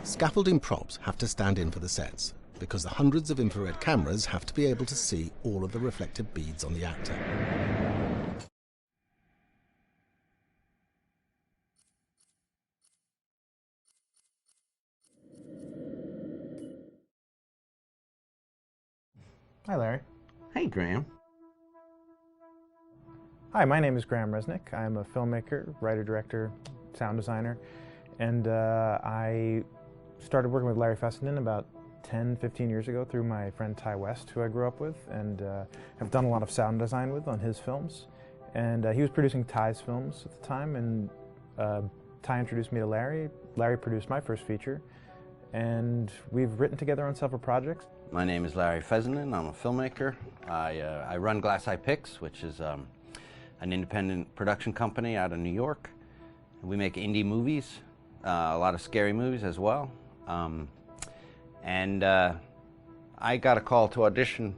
Scaffolding props have to stand in for the sets, because the hundreds of infrared cameras have to be able to see all of the reflective beads on the actor. Hi, Larry. Hey, Graham. Hi, my name is Graham Resnick. I'm a filmmaker, writer, director, sound designer, and I started working with Larry Fessenden about 10, 15 years ago through my friend Ty West, who I grew up with, and have done a lot of sound design with on his films. And he was producing Ty's films at the time, and Ty introduced me to Larry. Larry produced my first feature, and we've written together on several projects. My name is Larry Fessenden. I'm a filmmaker. I run Glass Eye Pix, which is an independent production company out of New York. We make indie movies, a lot of scary movies as well. I got a call to audition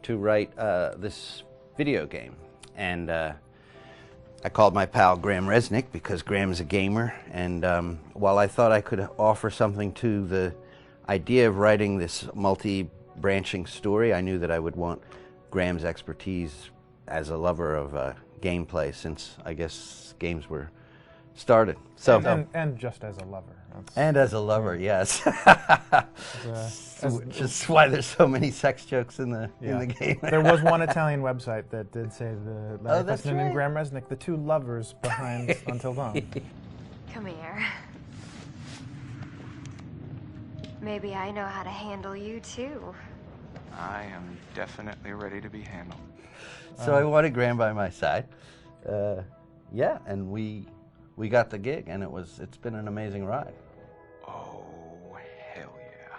to write this video game. And I called my pal Graham Resnick because Graham's a gamer. And while I thought I could offer something to the idea of writing this multi-branching story, I knew that I would want Graham's expertise as a lover of gameplay, since I guess games were started. So and just as a lover. And as a lover, yes. Just why there's so many sex jokes in the game. There was one Italian website that did say the Larry Fessenden and Graham Resnick, the two lovers behind Until Dawn. Come here. Maybe I know how to handle you too. I am definitely ready to be handled. So I wanted Graham by my side. Yeah, and we got the gig, and it's been an amazing ride. Oh, hell yeah.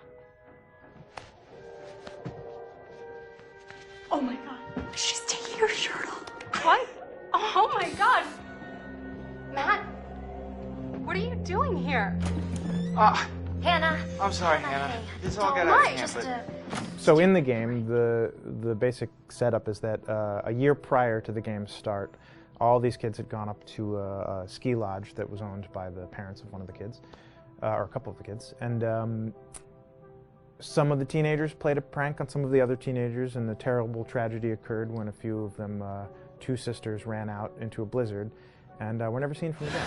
Oh my god, she's taking her shirt off. What? Oh my god. Matt, what are you doing here? Hannah. I'm sorry, Hannah. This all got out of hand, but... So in the game, the basic setup is that a year prior to the game's start, all these kids had gone up to a ski lodge that was owned by the parents of one of the kids, or a couple of the kids, and some of the teenagers played a prank on some of the other teenagers, and the terrible tragedy occurred when a few of them, two sisters, ran out into a blizzard, and were never seen from again.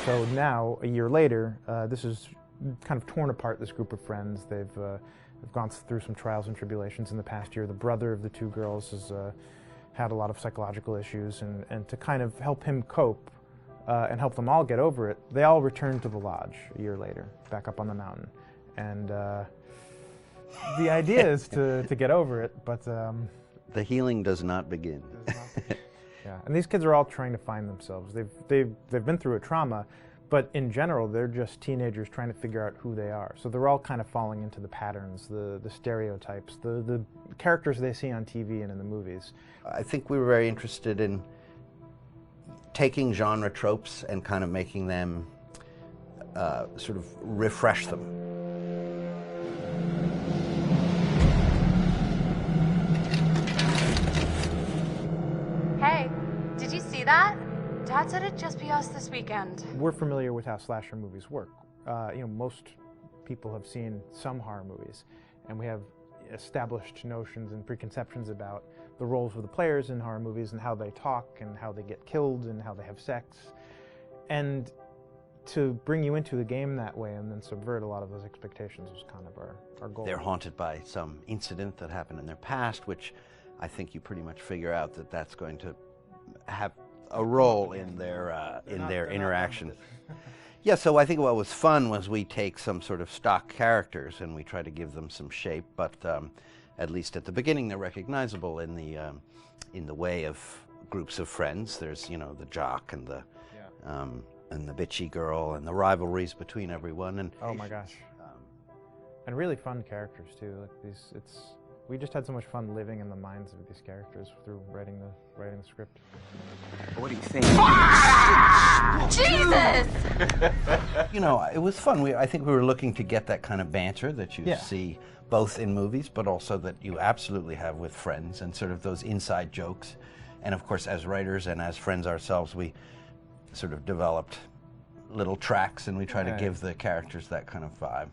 So now, a year later, this is kind of torn apart, this group of friends. They've gone through some trials and tribulations in the past year. The brother of the two girls has had a lot of psychological issues, and to kind of help him cope and help them all get over it, they all returned to the lodge a year later, back up on the mountain. And the idea is to get over it, but... the healing does not begin. Yeah, and these kids are all trying to find themselves. They've been through a trauma, but in general, they're just teenagers trying to figure out who they are. So they're all kind of falling into the patterns, the stereotypes, the characters they see on TV and in the movies. I think we were very interested in taking genre tropes and kind of making them sort of refresh them. Hey, did you see that? Dad said it'd just be us this weekend. We're familiar with how slasher movies work. Most people have seen some horror movies, and we have established notions and preconceptions about the roles of the players in horror movies and how they talk and how they get killed and how they have sex. And to bring you into the game that way and then subvert a lot of those expectations was kind of our goal. They're haunted by some incident that happened in their past, which I think you pretty much figure out that that's going to have a role in their interaction. Yeah, so I think what was fun was we take some sort of stock characters and we try to give them some shape, but at least at the beginning they're recognizable in the way of groups of friends. There's, you know, the jock and the bitchy girl and the rivalries between everyone. And oh my gosh, and really fun characters too. Like we just had so much fun living in the minds of these characters through writing the script. What do you think? Jesus! You know, it was fun. I think we were looking to get that kind of banter that you see both in movies, but also that you absolutely have with friends, and sort of those inside jokes. And of course, as writers and as friends ourselves, we sort of developed little tracks, and we try to give the characters that kind of vibe.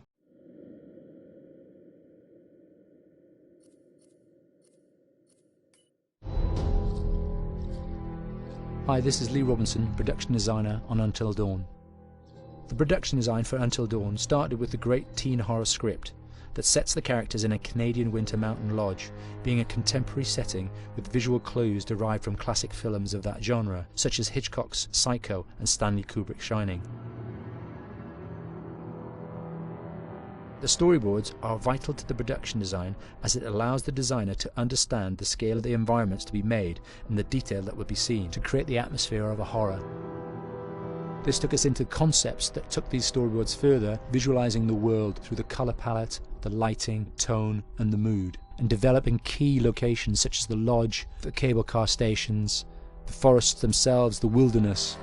Hi, this is Lee Robinson, production designer on Until Dawn. The production design for Until Dawn started with the great teen horror script that sets the characters in a Canadian winter mountain lodge, being a contemporary setting with visual clues derived from classic films of that genre, such as Hitchcock's Psycho and Stanley Kubrick's Shining. The storyboards are vital to the production design, as it allows the designer to understand the scale of the environments to be made and the detail that would be seen to create the atmosphere of a horror. This took us into concepts that took these storyboards further, visualizing the world through the color palette, the lighting, tone and the mood, and developing key locations such as the lodge, the cable car stations, the forests themselves, the wilderness.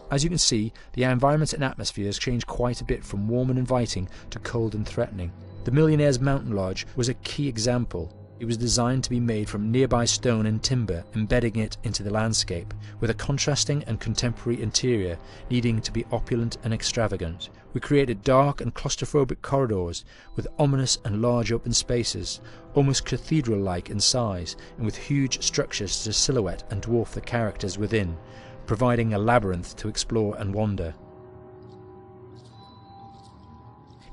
As you can see, the environments and atmospheres changed quite a bit from warm and inviting to cold and threatening. The Millionaire's Mountain Lodge was a key example. It was designed to be made from nearby stone and timber, embedding it into the landscape, with a contrasting and contemporary interior needing to be opulent and extravagant. We created dark and claustrophobic corridors with ominous and large open spaces, almost cathedral-like in size, and with huge structures to silhouette and dwarf the characters within, providing a labyrinth to explore and wander.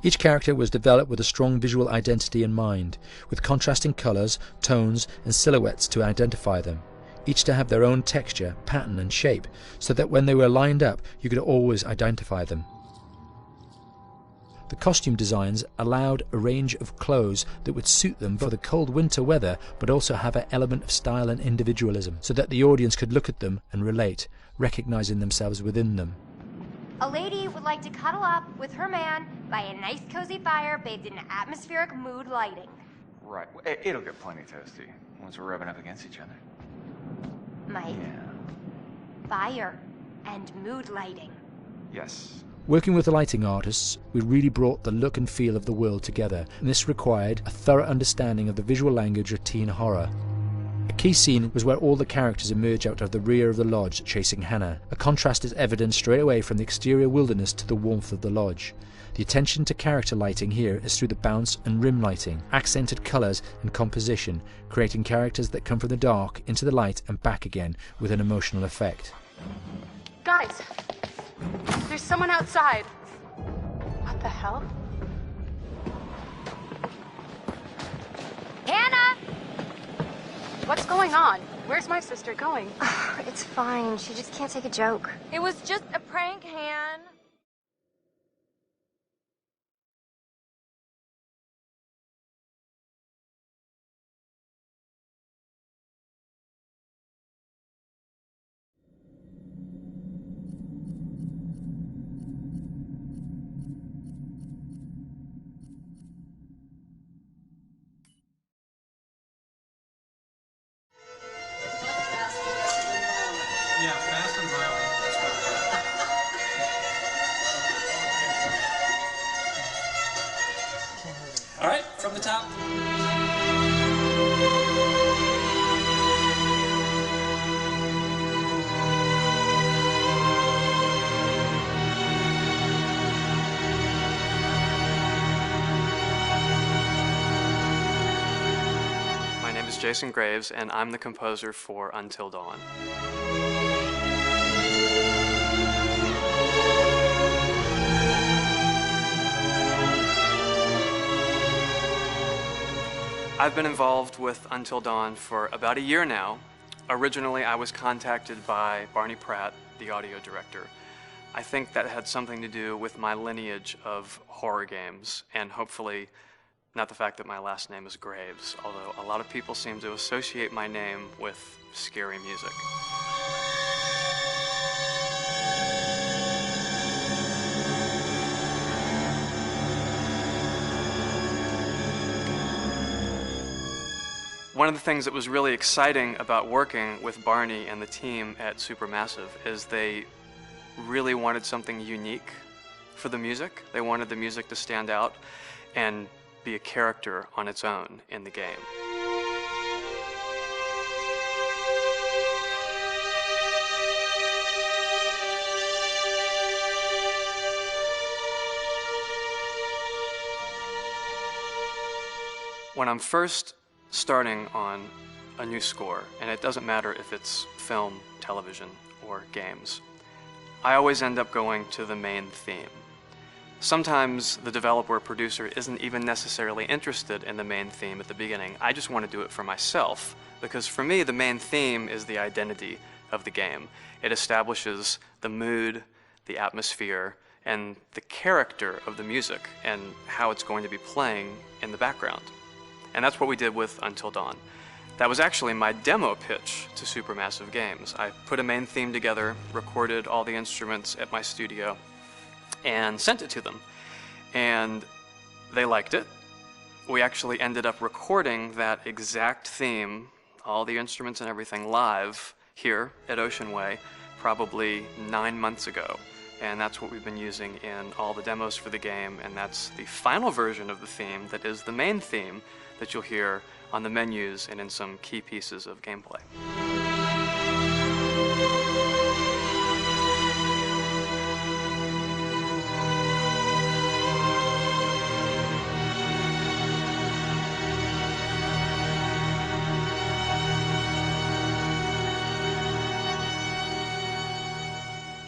Each character was developed with a strong visual identity in mind, with contrasting colours, tones and silhouettes to identify them, each to have their own texture, pattern and shape, so that when they were lined up you could always identify them. The costume designs allowed a range of clothes that would suit them for the cold winter weather, but also have an element of style and individualism, so that the audience could look at them and relate, recognizing themselves within them. A lady would like to cuddle up with her man by a nice cozy fire bathed in atmospheric mood lighting. Right. It'll get plenty toasty once we're rubbing up against each other. Mike. Fire and mood lighting. Yes. Working with the lighting artists, we really brought the look and feel of the world together, and this required a thorough understanding of the visual language of teen horror. A key scene was where all the characters emerge out of the rear of the lodge chasing Hannah. A contrast is evident straight away from the exterior wilderness to the warmth of the lodge. The attention to character lighting here is through the bounce and rim lighting, accented colours and composition, creating characters that come from the dark into the light and back again with an emotional effect. Guys, there's someone outside. What the hell? Hannah! What's going on? Where's my sister going? It's fine. She just can't take a joke. It was just a prank, Han. Yeah, fast and violent. That's All right, from the top. Jason Graves, and I'm the composer for Until Dawn. I've been involved with Until Dawn for about a year now. Originally, I was contacted by Barney Pratt, the audio director. I think that had something to do with my lineage of horror games, and hopefully not the fact that my last name is Graves, although a lot of people seem to associate my name with scary music. One of the things that was really exciting about working with Barney and the team at Supermassive is they really wanted something unique for the music. They wanted the music to stand out and be a character on its own in the game. When I'm first starting on a new score, and it doesn't matter if it's film, television, or games, I always end up going to the main theme. Sometimes the developer or producer isn't even necessarily interested in the main theme at the beginning. I just want to do it for myself, because for me the main theme is the identity of the game. It establishes the mood, the atmosphere, and the character of the music and how it's going to be playing in the background. And that's what we did with Until Dawn. That was actually my demo pitch to Supermassive Games. I put a main theme together, recorded all the instruments at my studio, and sent it to them. And they liked it. We actually ended up recording that exact theme, all the instruments and everything, live here at Ocean Way probably 9 months ago. And that's what we've been using in all the demos for the game, and that's the final version of the theme that is the main theme that you'll hear on the menus and in some key pieces of gameplay.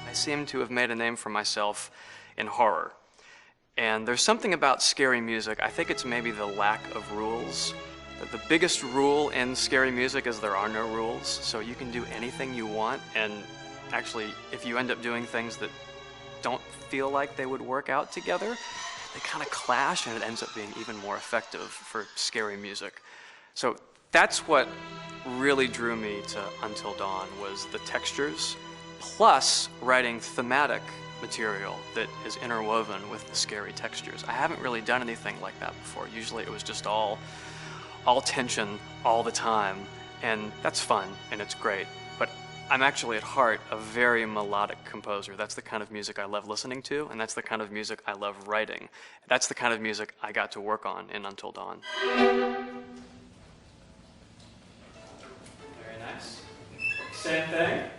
I seem to have made a name for myself in horror. And there's something about scary music, I think it's maybe the lack of rules. The biggest rule in scary music is there are no rules, so you can do anything you want, and actually, if you end up doing things that don't feel like they would work out together, they kind of clash, and it ends up being even more effective for scary music. So that's what really drew me to Until Dawn, was the textures, plus writing thematic material that is interwoven with the scary textures. I haven't really done anything like that before. Usually it was just all tension all the time, and that's fun and it's great. But I'm actually at heart a very melodic composer. That's the kind of music I love listening to, and that's the kind of music I love writing. That's the kind of music I got to work on in Until Dawn. Very nice. Same thing.